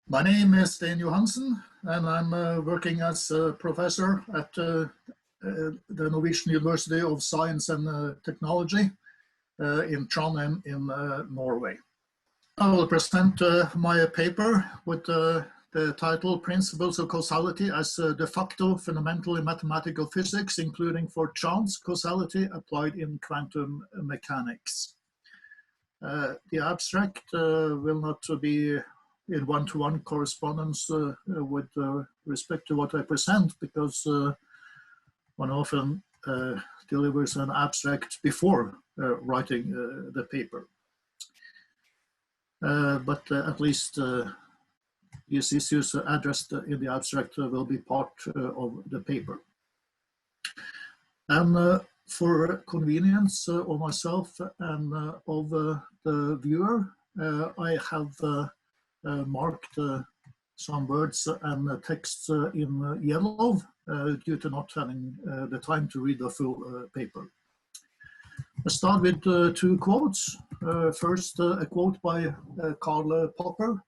My name is Johansen, and I'm working as a professor at the Norwegian University of Science and Technology in Trondheim in Norway. I will present my paper with the title Principles of Causality as de facto fundamental in mathematical physics, including for chance causality applied in quantum mechanics. The abstract will not be in one-to-one correspondence with respect to what I present, because one often delivers an abstract before writing the paper. But at least these issues addressed in the abstract will be part of the paper. And for convenience of myself and of the viewer, I have marked some words and texts in yellow due to not having the time to read the full paper. I start with two quotes. First, a quote by Karl Popper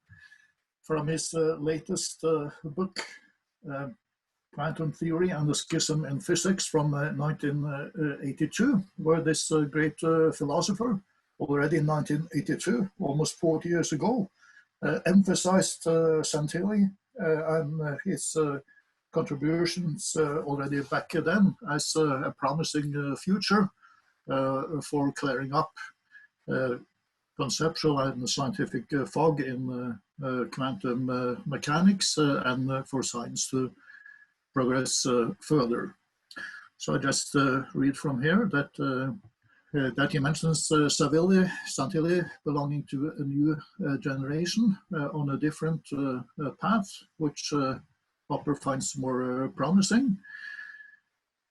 from his latest book, Quantum Theory and the Schism in Physics, from 1982, where this great philosopher, already in 1982, almost 40 years ago, emphasized Santilli and his contributions already back then as a promising future for clearing up conceptual and scientific fog in quantum mechanics and for science to progress further. So I just read from here that he mentions Santilli belonging to a new generation on a different path, which Popper finds more promising.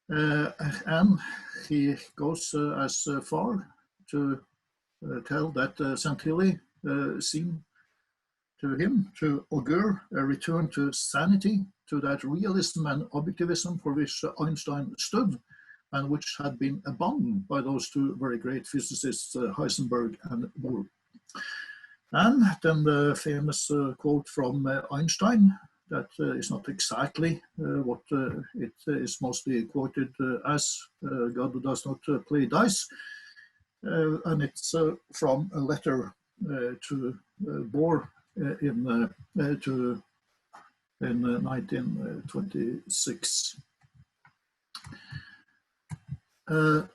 And he goes as far to tell that Santilli seemed to him to augur a return to sanity, to that realism and objectivism for which Einstein stood, and which had been abandoned by those two very great physicists, Heisenberg and Bohr. And then the famous quote from Einstein, that is not exactly what it is mostly quoted as, God does not play dice, and it's from a letter to Bohr in 1926.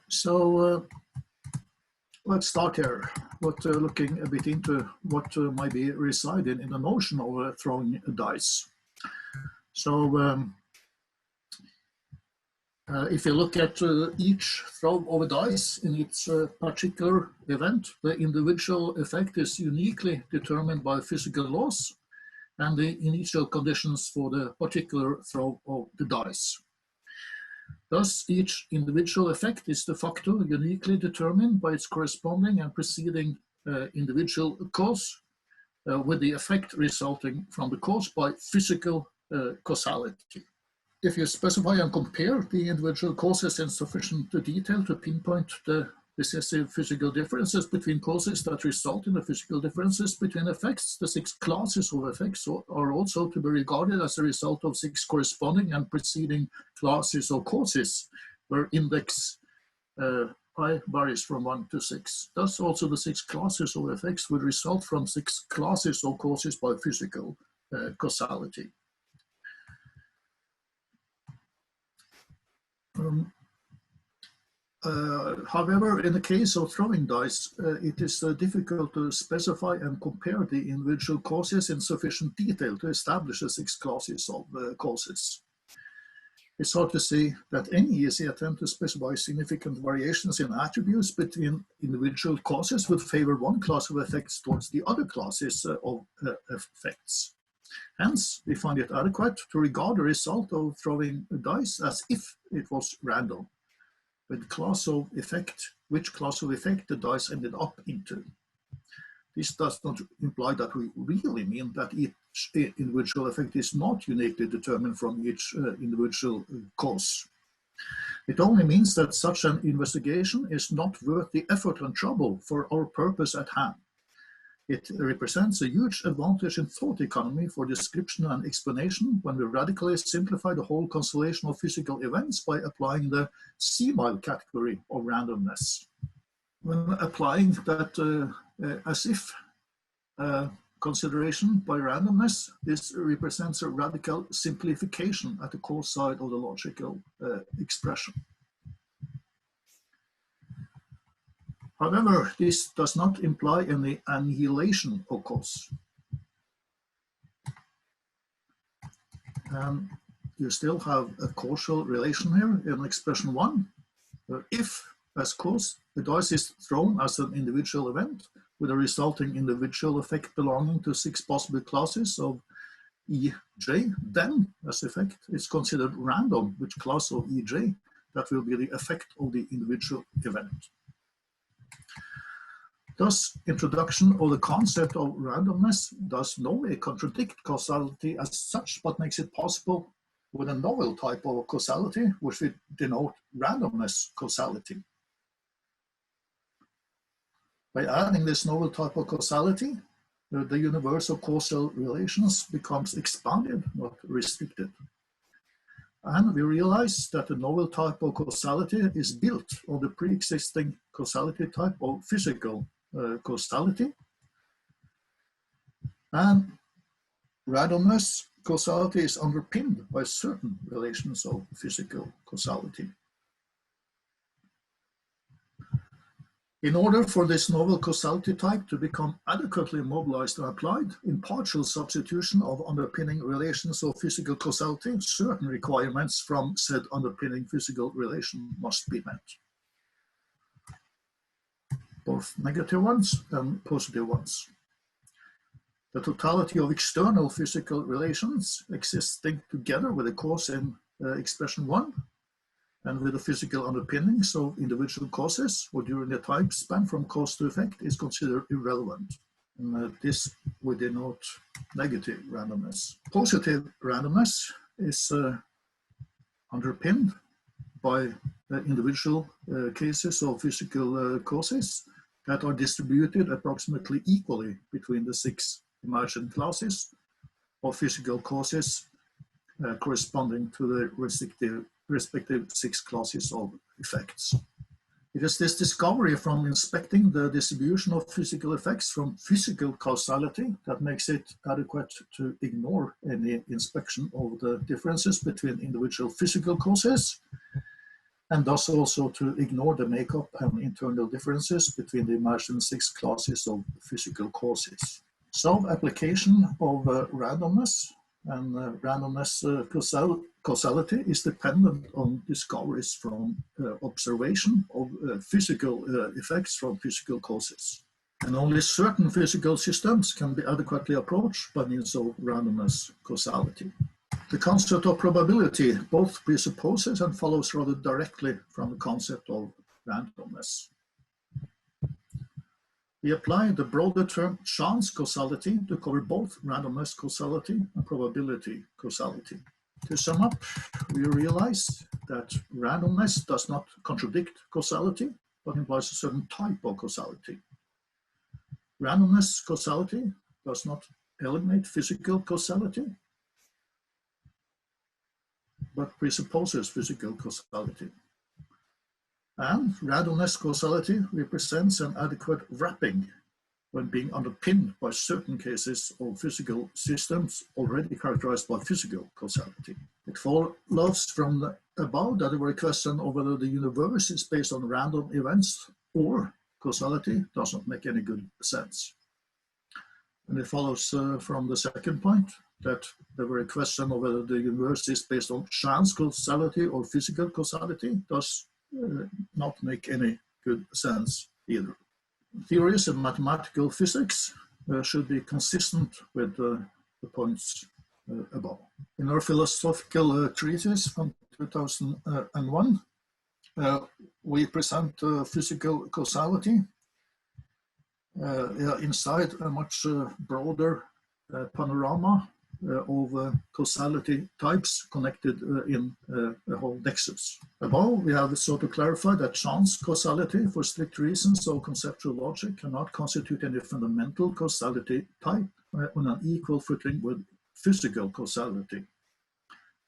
So let's start here with looking a bit into what might be residing in the notion of throwing a dice. So if you look at each throw of a dice in its particular event, the individual effect is uniquely determined by physical laws and the initial conditions for the particular throw of the dice. Thus, each individual effect is de facto uniquely determined by its corresponding and preceding individual cause, with the effect resulting from the cause by physical causality. If you specify and compare the individual causes in sufficient detail to pinpoint the decisive physical differences between causes that result in the physical differences between effects, the 6 classes of effects are also to be regarded as a result of 6 corresponding and preceding classes of causes, where index I varies from 1 to 6. Thus, also the 6 classes of effects would result from 6 classes of causes by physical causality. However, in the case of throwing dice, it is difficult to specify and compare the individual causes in sufficient detail to establish the 6 classes of causes. It's hard to say that any easy attempt to specify significant variations in attributes between individual causes would favor one class of effects towards the other classes of effects. Hence, we find it adequate to regard the result of throwing a dice as if it was random, with class of effect, which class of effect the dice ended up into. This does not imply that we really mean that each individual effect is not uniquely determined from each individual cause. It only means that such an investigation is not worth the effort and trouble for our purpose at hand. It represents a huge advantage in thought economy for description and explanation when we radically simplify the whole constellation of physical events by applying the C-mile category of randomness. When applying that as if consideration by randomness, this represents a radical simplification at the core side of the logical expression. However, this does not imply any annihilation of cause. And you still have a causal relation here in expression 1. If, as cause, the dice is thrown as an individual event with a resulting individual effect belonging to 6 possible classes of EJ, then, as effect, it's considered random which class of EJ that will be the effect of the individual event. Thus, introduction of the concept of randomness does no way contradict causality as such, but makes it possible with a novel type of causality, which we denote randomness causality. By adding this novel type of causality, the universe of causal relations becomes expanded, not restricted. And we realize that the novel type of causality is built on the pre-existing causality type of physical causality. And randomness causality is underpinned by certain relations of physical causality. In order for this novel causality type to become adequately mobilized and applied, in partial substitution of underpinning relations of physical causality, certain requirements from said underpinning physical relation must be met. Both negative ones and positive ones. The totality of external physical relations existing together with a cause in expression 1 and with the physical underpinnings of individual causes or during the time span from cause to effect is considered irrelevant. And this we denote negative randomness. Positive randomness is underpinned by individual cases of physical causes that are distributed approximately equally between the 6 imagined classes of physical causes corresponding to the respective 6 classes of effects. It is this discovery from inspecting the distribution of physical effects from physical causality that makes it adequate to ignore any inspection of the differences between individual physical causes, and thus also to ignore the makeup and internal differences between the imagined 6 classes of physical causes. So, application of randomness and randomness causality is dependent on discoveries from observation of physical effects from physical causes. And only certain physical systems can be adequately approached by means of randomness causality. The concept of probability both presupposes and follows rather directly from the concept of randomness. We apply the broader term chance causality to cover both randomness causality and probability causality. To sum up, we realize that randomness does not contradict causality, but implies a certain type of causality. Randomness causality does not eliminate physical causality, but presupposes physical causality. And randomness causality represents an adequate wrapping when being underpinned by certain cases of physical systems already characterized by physical causality. It follows from the above that the very question of whether the universe is based on random events or causality does not make any good sense. And it follows from the second point that the very question of whether the universe is based on chance causality or physical causality does not make any good sense either. Theories in mathematical physics should be consistent with the points above. In our philosophical treatise from 2001, we present physical causality inside a much broader panorama of causality types connected in a whole nexus. Above, we have sought to clarify that chance causality, for strict reasons of conceptual logic, cannot constitute any fundamental causality type on an equal footing with physical causality.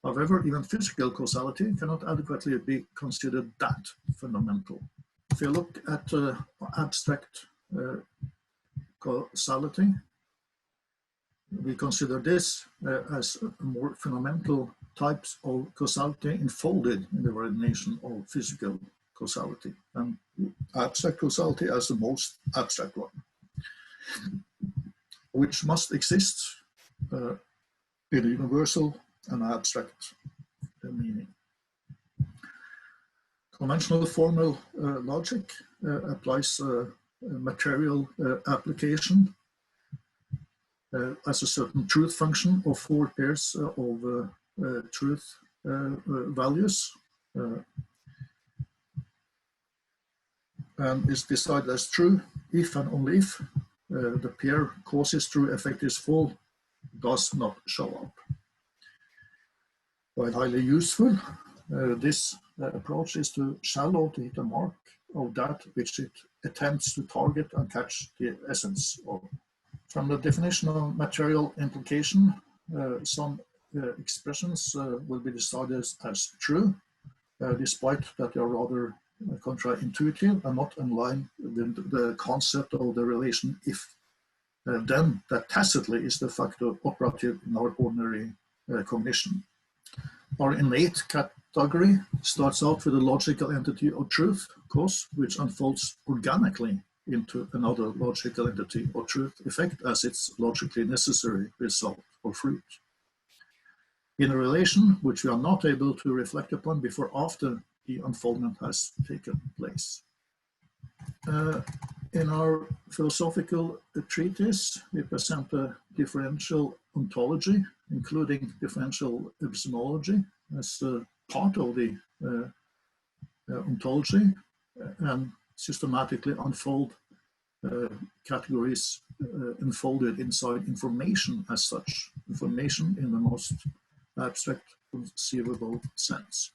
However, even physical causality cannot adequately be considered that fundamental. If you look at abstract causality, we consider this as more fundamental types of causality enfolded in the variation of physical causality, and abstract causality as the most abstract one, which must exist in a universal and abstract meaning. Conventional formal logic applies material application as a certain truth function of four pairs of truth values, and is decided as true if and only if the pair causes true effect is full does not show up. While highly useful, this approach is too shallow to hit the mark of that which it attempts to target and catch the essence of. From the definition of material implication, some expressions will be decided as true, despite that they are rather contra-intuitive and not in line with the concept of the relation if. Then that tacitly is the factor operative in our ordinary cognition. Our innate category starts out with a logical entity of truth, cause, which unfolds organically into another logical entity or truth effect as its logically necessary result or fruit. In a relation which we are not able to reflect upon before after the unfoldment has taken place. In our philosophical treatise, we present a differential ontology, including differential epistemology as part of the ontology, and systematically unfold categories enfolded inside information as such, information in the most abstract conceivable sense.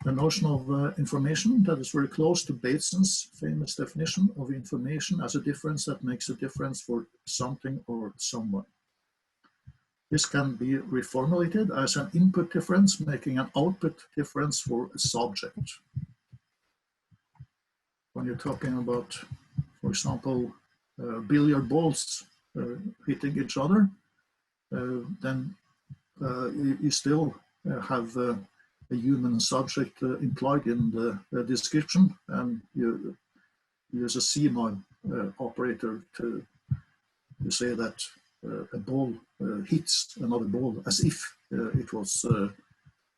The notion of information that is very close to Bateson's famous definition of information as a difference that makes a difference for something or someone. This can be reformulated as an input difference making an output difference for a subject. When you're talking about, for example, billiard balls hitting each other, then you still have a human subject implied in the description, and you use a CMOI operator to say that a ball hits another ball as if it was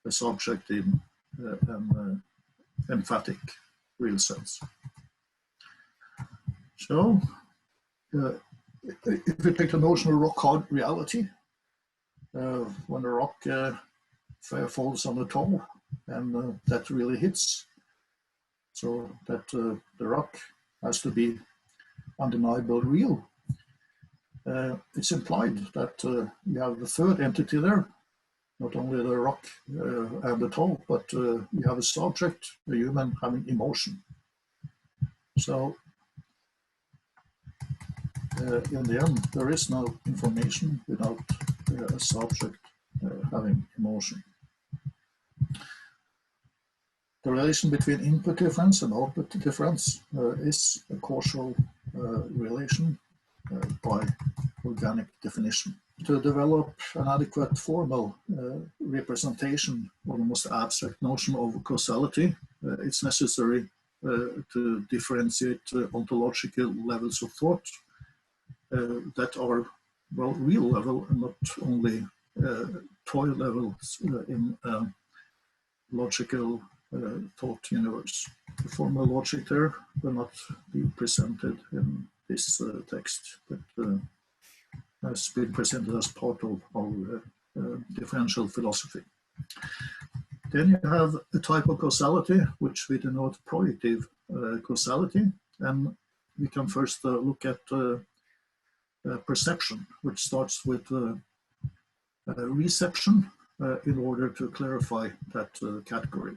a subject in an emphatic real sense. So, if we take the notion of rock hard reality, when the rock falls on the toe and that really hits, so that the rock has to be undeniable real, it's implied that you have the third entity there, not only the rock and the toe, but you have a subject, a human having emotion. So in the end, there is no information without a subject having emotion. The relation between input difference and output difference is a causal relation by organic definition. To develop an adequate formal representation of the most abstract notion of causality, it's necessary to differentiate ontological levels of thought that are, well, real level and not only toy levels in logical thought universe. The formal logic there will not be presented in this text, but has been presented as part of our differential philosophy. Then you have a type of causality, which we denote projective causality, and we can first look at perception, which starts with reception in order to clarify that category.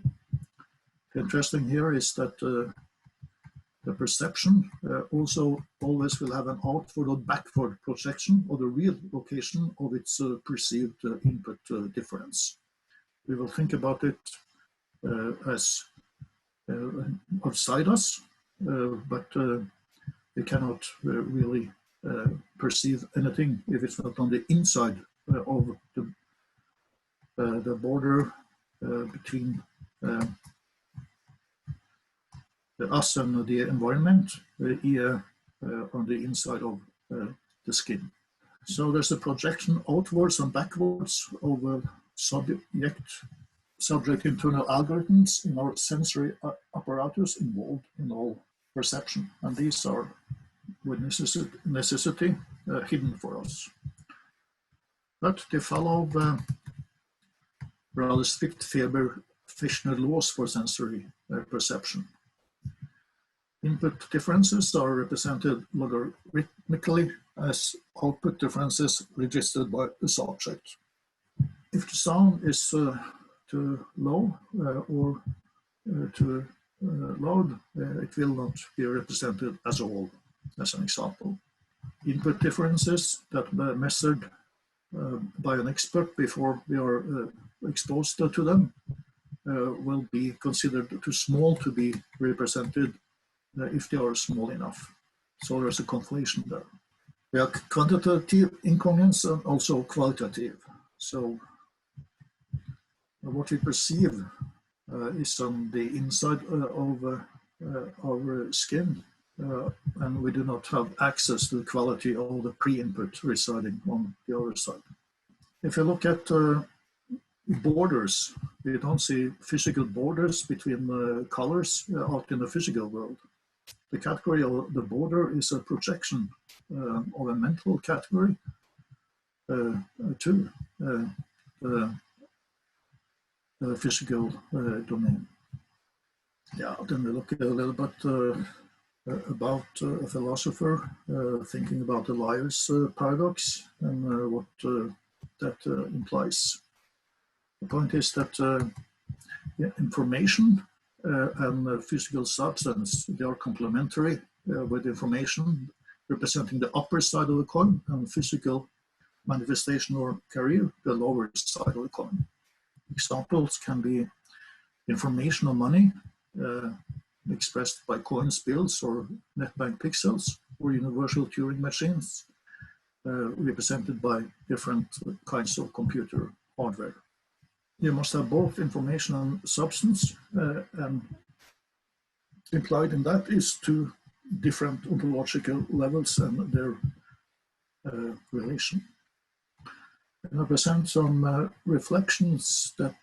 Interesting here is that the perception also always will have an outward or backward projection of the real location of its perceived input difference. We will think about it as outside us, but we cannot really perceive anything if it's not on the inside of the border between us and the environment, on the inside of the skin. So there's a projection outwards and backwards of subject internal algorithms in our sensory apparatus involved in all perception. And these are with necessity hidden for us. But they follow rather strict Weber-Fechner laws for sensory perception. Input differences are represented logarithmically as output differences registered by the subject. If the sound is too low or too loud, it will not be represented as all, as an example. Input differences that are measured by an expert before we are exposed to them will be considered too small to be represented if they are small enough. So there's a conflation there. We have quantitative incongruence and also qualitative. So what we perceive is on the inside of our skin, and we do not have access to the quality of the pre-input residing on the other side. If you look at borders, we don't see physical borders between colors out in the physical world. The category of the border is a projection of a mental category to the physical domain. Yeah, then we look a little bit about a philosopher thinking about the liar's paradox and what that implies. The point is that information and physical substance, they are complementary with information representing the upper side of the coin and physical manifestation or career, the lower side of the coin. Examples can be information on money expressed by coins, bills, or net bank pixels, or universal Turing machines represented by different kinds of computer hardware. You must have both information and substance, and implied in that is two different ontological levels and their relation. And I present some reflections that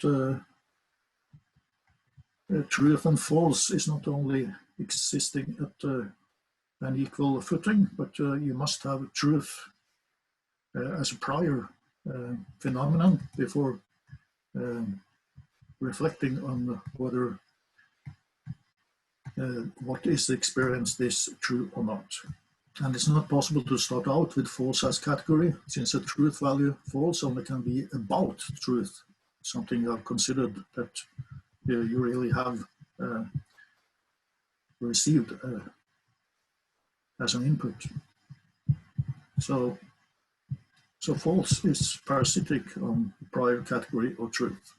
truth and false is not only existing at an equal footing, but you must have truth as a prior phenomenon before reflecting on whether what is experienced is true or not. And it's not possible to start out with false as category, since a truth value false only can be about truth, something I've considered that you really have received as an input. So false is parasitic on prior category of truth.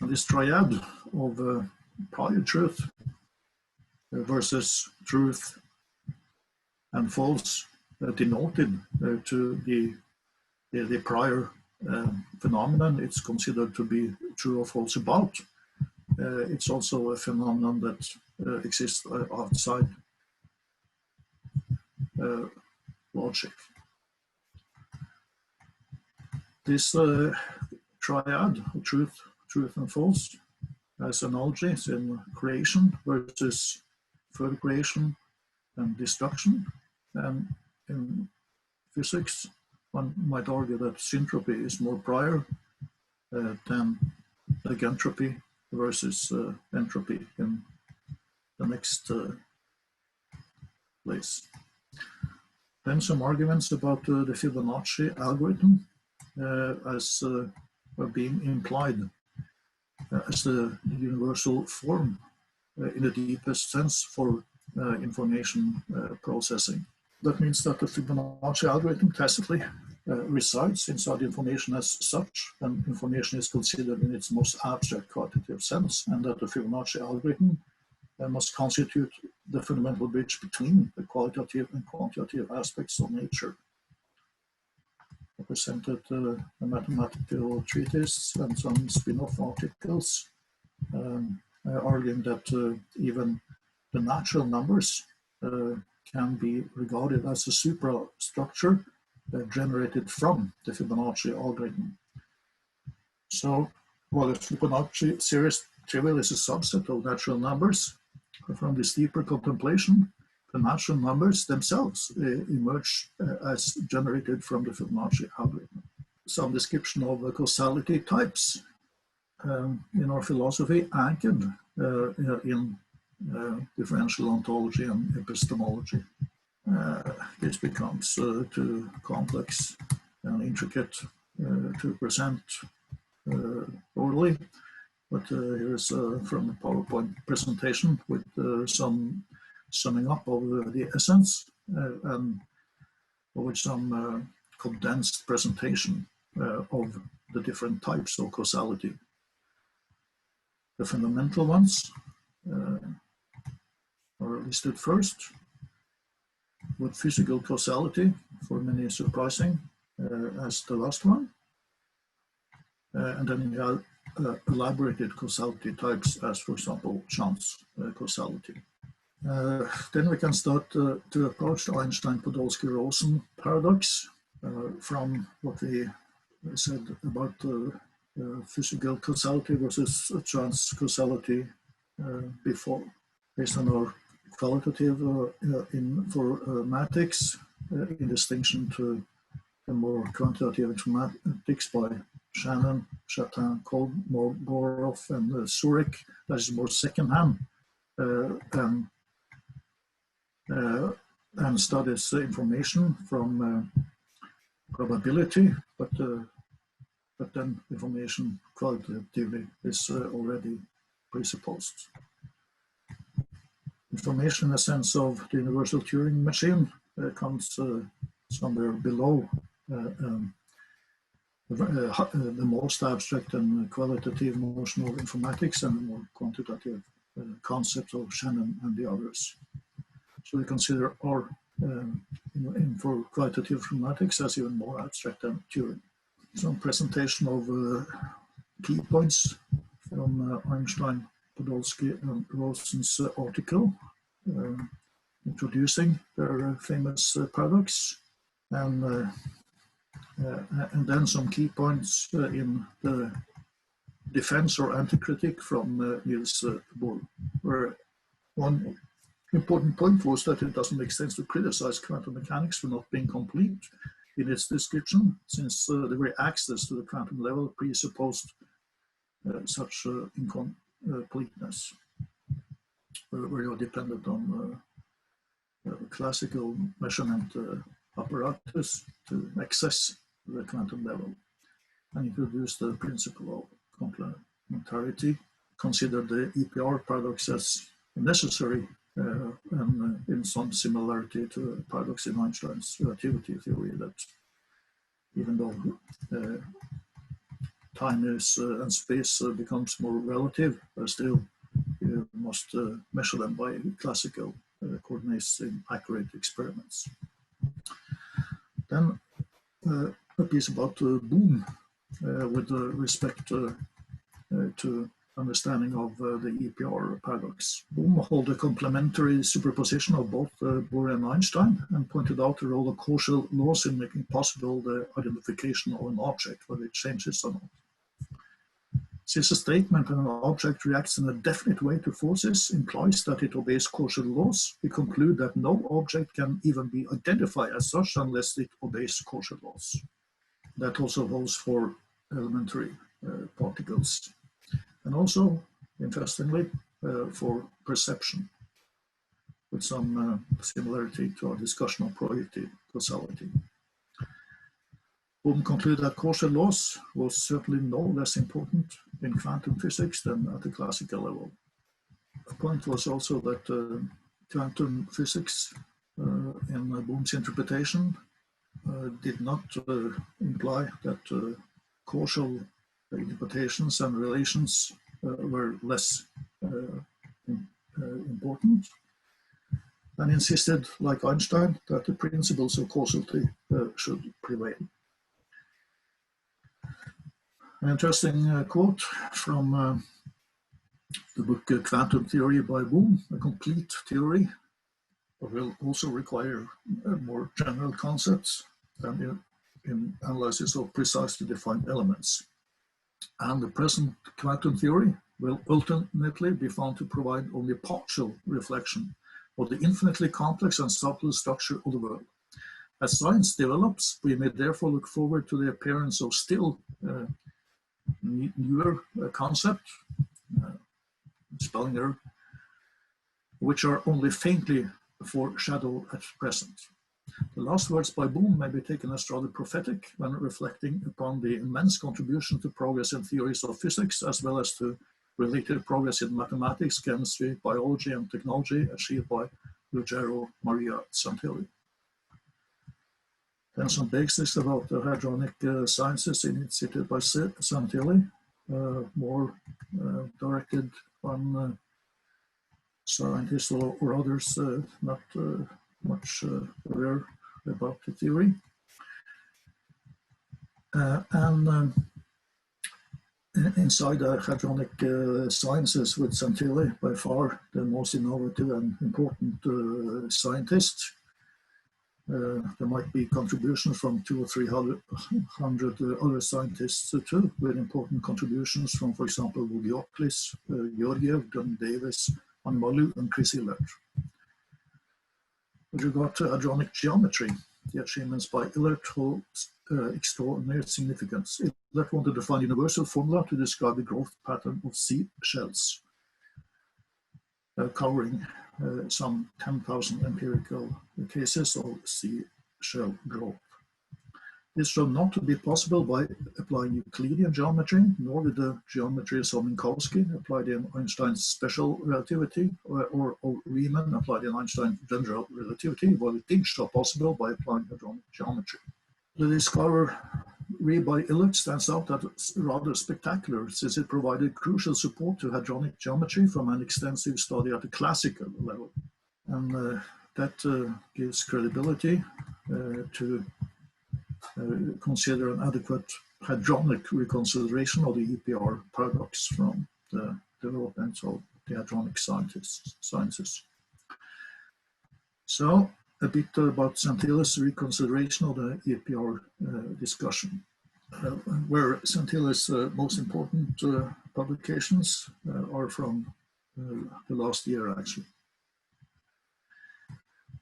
And this triad of prior truth versus truth and false denoted to the prior phenomenon it's considered to be true or false about. It's also a phenomenon that exists outside logic. This triad of truth and false has analogies in creation versus further creation and destruction. And in physics, one might argue that syntropy is more prior than entropy versus entropy in the next place. Then some arguments about the Fibonacci algorithm as being implied as the universal form in the deepest sense for information processing. That means that the Fibonacci algorithm tacitly resides inside information as such, and information is considered in its most abstract quantitative sense, and that the Fibonacci algorithm must constitute the fundamental bridge between the qualitative and quantitative aspects of nature. I presented a mathematical treatise and some spin-off articles arguing that even the natural numbers can be regarded as a suprastructure generated from the Fibonacci algorithm. So, while the Fibonacci series trivial is a subset of natural numbers, from this deeper contemplation, the natural numbers themselves emerge as generated from the Fibonacci algorithm. Some description of causality types in our philosophy anchored in differential ontology and epistemology. This becomes too complex and intricate to present orally. But here's from a PowerPoint presentation with some summing up of the essence and with some condensed presentation of the different types of causality. The fundamental ones are listed first, with physical causality, for many surprising, as the last one. And then you have elaborated causality types as, for example, chance causality. Then we can start to approach the Einstein-Podolsky-Rosen paradox from what we said about physical causality versus chance causality before. Based on our qualitative informatics, in distinction to the more quantitative informatics by Shannon, Chatin, Kolmogorov, and Zurich, that is more second-hand and studies information from probability, but then information qualitatively is already presupposed. Information in a sense of the universal Turing machine comes somewhere below the most abstract and qualitative notion of informatics and the more quantitative concepts of Shannon and the others. So we consider our for qualitative informatics as even more abstract than Turing. Some presentation of key points from Einstein, Podolsky, and Rosen's article introducing their famous paradox, and then some key points in the defense or anti-critique from Niels Bohr, where one important point was that it doesn't make sense to criticize quantum mechanics for not being complete in its description, since the very access to the quantum level presupposed such incompleteness, where you're dependent on classical measurement apparatus to access the quantum level, and introduce the principle of complementarity, consider the EPR paradox as necessary and in some similarity to a paradox in Einstein's relativity theory, that even though time is and space becomes more relative, still you must measure them by classical coordinates in accurate experiments. Then a piece about Bohm with respect to understanding of the EPR paradox. Bohm held a complementary superposition of both Bohr and Einstein, and pointed out the role of causal laws in making possible the identification of an object, whether it changes or not. Since a statement and an object reacts in a definite way to forces implies that it obeys causal laws, we conclude that no object can even be identified as such unless it obeys causal laws. That also holds for elementary particles, and also, interestingly, for perception. with some similarity to our discussion on projective causality. Bohm concluded that causal laws was certainly no less important in quantum physics than at the classical level. The point was also that quantum physics in Bohm's interpretation did not imply that causal interpretations and relations were less important, and insisted, like Einstein, that the principles of causality should prevail. An interesting quote from the book Quantum Theory by Bohm, a complete theory, but will also require more general concepts than in analysis of precisely defined elements. And the present quantum theory will ultimately be found to provide only partial reflection of the infinitely complex and subtle structure of the world. As science develops, we may therefore look forward to the appearance of still newer concepts, spelling error, which are only faintly foreshadowed at present. The last words by Bohm may be taken as rather prophetic when reflecting upon the immense contribution to progress in theories of physics, as well as to related progress in mathematics, chemistry, biology, and technology achieved by Ruggero Maria Santilli. Then some basics about the hadronic sciences initiated by Santilli, more directed on scientists or others not much aware about the theory. And inside the hadronic sciences with Santilli, by far the most innovative and important scientist. There might be contributions from 200 or 300 other scientists too, with important contributions from, for example, Vogiopoulos, Georgiev, John Davis, Anmalu, and Chris Hillert. With regard to hadronic geometry, the achievements by Hillert hold extraordinary significance. Hillert wanted to find a universal formula to describe the growth pattern of sea shells, covering some 10,000 empirical cases of sea shell growth. This showed not to be possible by applying Euclidean geometry, nor with the geometry of Minkowski applied in Einstein's special relativity, or Riemann applied in Einstein's general relativity, while it did show possible by applying hadronic geometry. The discovery by Hillert stands out as rather spectacular, since it provided crucial support to hadronic geometry from an extensive study at the classical level. And that gives credibility to consider an adequate hadronic reconsideration of the EPR paradox from the development of the hadronic sciences. So, a bit about Santilli's reconsideration of the EPR discussion, where Santilli's most important publications are from the last year, actually.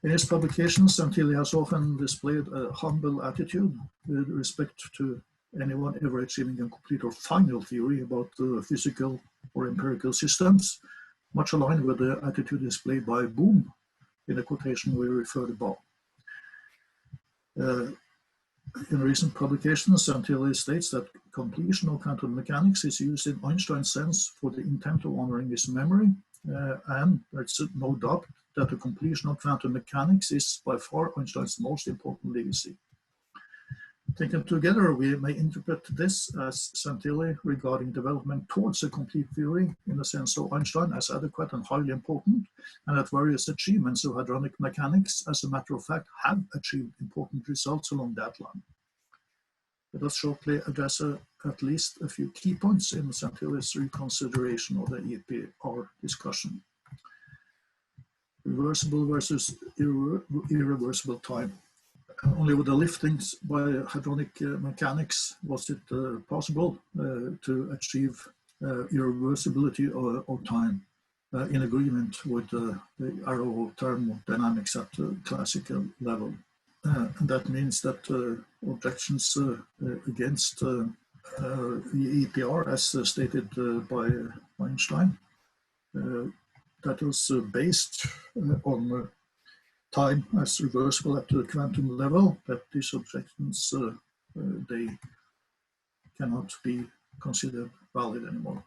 In his publications, Santilli has often displayed a humble attitude with respect to anyone ever achieving a complete or final theory about physical or empirical systems, much aligned with the attitude displayed by Bohm in the quotation we referred above. In recent publications, Santilli states that completion of quantum mechanics is used in Einstein's sense for the intent of honoring his memory, and there's no doubt that the completion of quantum mechanics is by far Einstein's most important legacy. Taken together, we may interpret this as Santilli regarding development towards a complete theory in the sense of Einstein as adequate and highly important, and that various achievements of hadronic mechanics, as a matter of fact, have achieved important results along that line. Let us shortly address at least a few key points in Santilli's reconsideration of the EPR discussion. Reversible versus irreversible time. Only with the liftings by hadronic mechanics was it possible to achieve irreversibility of time in agreement with the arrow of thermodynamics at the classical level. And that means that objections against the EPR, as stated by Einstein, that was based on time as reversible at the quantum level, that these objections they cannot be considered valid anymore.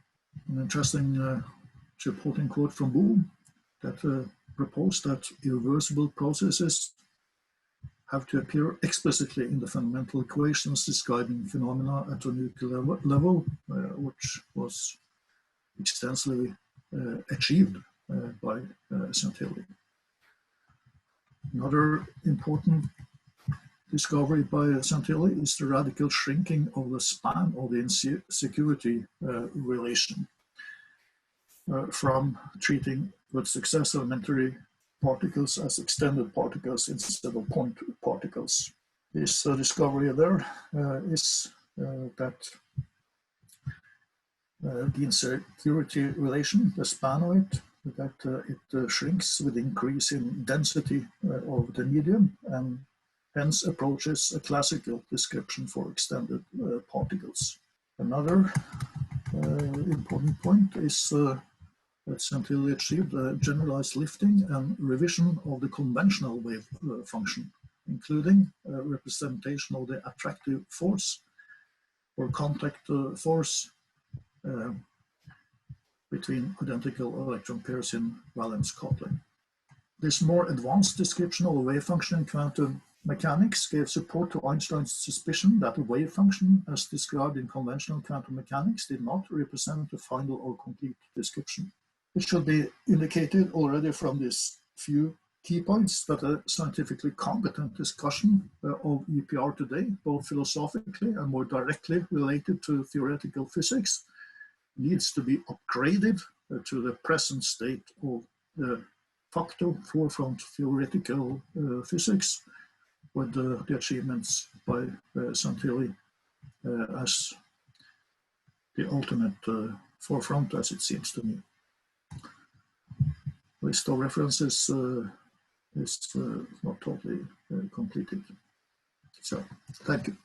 An interesting supporting quote from Bohm that proposed that irreversible processes have to appear explicitly in the fundamental equations describing phenomena at a nuclear level, which was extensively achieved by Santilli. Another important discovery by Santilli is the radical shrinking of the span of the insecurity relation from treating with success elementary particles as extended particles instead of point particles. This discovery there is that the insecurity relation, the span of it, that it shrinks with increase in density of the medium and hence approaches a classical description for extended particles. Another important point is that Santilli achieved a generalized lifting and revision of the conventional wave function, including a representation of the attractive force or contact force between identical electron pairs in valence coupling. This more advanced description of a wave function in quantum mechanics gave support to Einstein's suspicion that a wave function, as described in conventional quantum mechanics, did not represent a final or complete description. It should be indicated already from these few key points that a scientifically competent discussion of EPR today, both philosophically and more directly related to theoretical physics, needs to be upgraded to the present state of the facto forefront theoretical physics, with the achievements by Santilli as the ultimate forefront, as it seems to me. List of references is not totally completed. So, thank you.